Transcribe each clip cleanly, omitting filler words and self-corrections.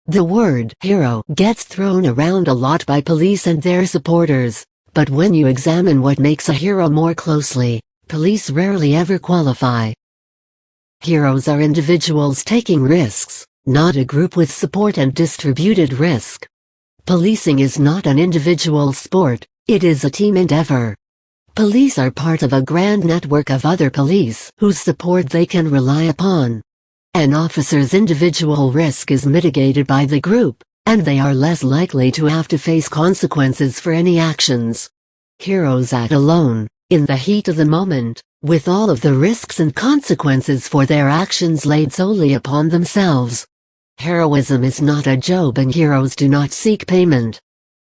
The word hero gets thrown around a lot by police and their supporters, but when you examine what makes a hero more closely, police rarely ever qualify. Heroes are individuals taking risks, not a group with support and distributed risk. Policing is not an individual sport, it is a team endeavor. Police are part of a grand network of other police whose support they can rely upon. An officer's individual risk is mitigated by the group, and they are less likely to have to face consequences for any actions. Heroes act alone, in the heat of the moment, with all of the risks and consequences for their actions laid solely upon themselves. Heroism is not a job and heroes do not seek payment.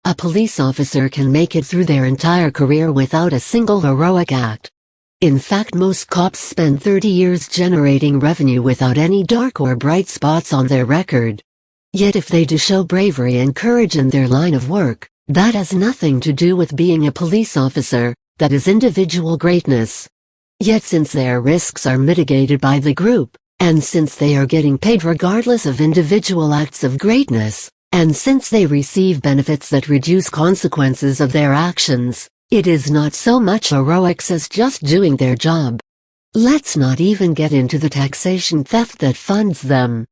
A police officer can make it through their entire career without a single heroic act. In fact, most cops spend 30 years generating revenue without any dark or bright spots on their record. Yet if they do show bravery and courage in their line of work, that has nothing to do with being a police officer, that is individual greatness. Yet since their risks are mitigated by the group, and since they are getting paid regardless of individual acts of greatness, and since they receive benefits that reduce consequences of their actions, it is not so much heroics as just doing their job. Let's not even get into the taxation theft that funds them.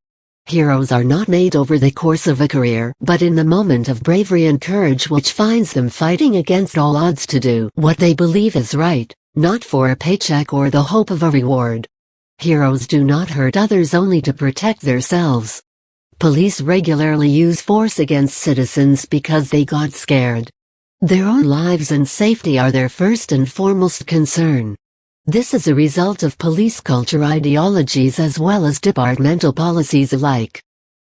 Heroes are not made over the course of a career, but in the moment of bravery and courage which finds them fighting against all odds to do what they believe is right, not for a paycheck or the hope of a reward. Heroes do not hurt others only to protect themselves. Police regularly use force against citizens because they got scared. Their own lives and safety are their first and foremost concern. This is a result of police culture ideologies as well as departmental policies alike.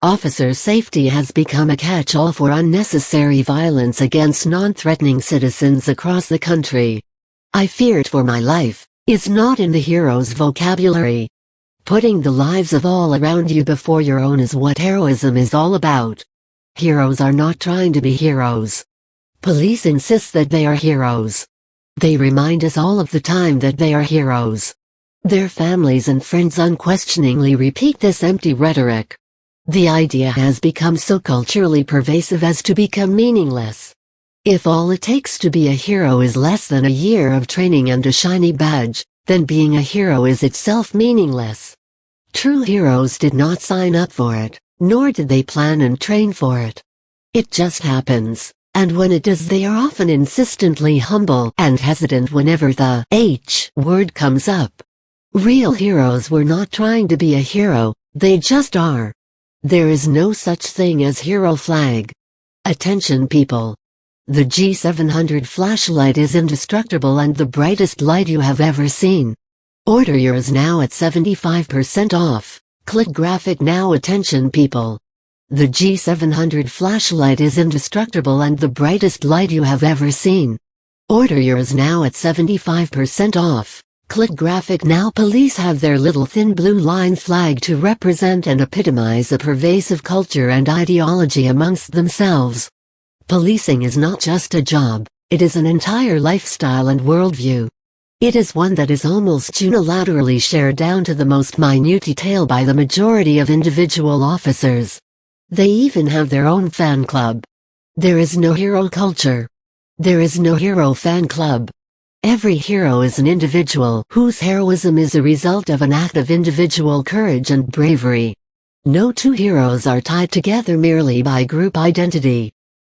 Officer safety has become a catch-all for unnecessary violence against non-threatening citizens across the country. "I feared for my life" is not in the hero's vocabulary. Putting the lives of all around you before your own is what heroism is all about. Heroes are not trying to be heroes. Police insist that they are heroes. They remind us all of the time that they are heroes. Their families and friends unquestioningly repeat this empty rhetoric. The idea has become so culturally pervasive as to become meaningless. If all it takes to be a hero is less than a year of training and a shiny badge, then being a hero is itself meaningless. True heroes did not sign up for it, nor did they plan and train for it. It just happens, and when it does they are often insistently humble and hesitant whenever the H word comes up. Real heroes were not trying to be a hero, they just are. There is no such thing as hero flag. Attention people. The G700 flashlight is indestructible and the brightest light you have ever seen. Order yours now at 75% off. Click graphic now. Attention people. The G700 flashlight is indestructible and the brightest light you have ever seen. Order yours now at 75% off. Click graphic now. Police have their little thin blue line flag to represent and epitomize a pervasive culture and ideology amongst themselves. Policing is not just a job, it is an entire lifestyle and worldview. It is one that is almost unilaterally shared down to the most minute detail by the majority of individual officers. They even have their own fan club. There is no hero culture. There is no hero fan club. Every hero is an individual whose heroism is a result of an act of individual courage and bravery. No two heroes are tied together merely by group identity.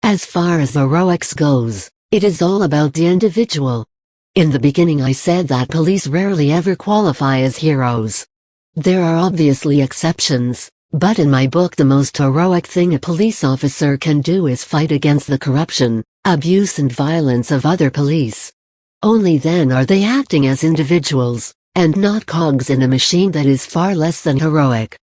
As far as heroics goes, it is all about the individual. In the beginning I said that police rarely ever qualify as heroes. There are obviously exceptions, but in my book the most heroic thing a police officer can do is fight against the corruption, abuse and violence of other police. Only then are they acting as individuals, and not cogs in a machine that is far less than heroic.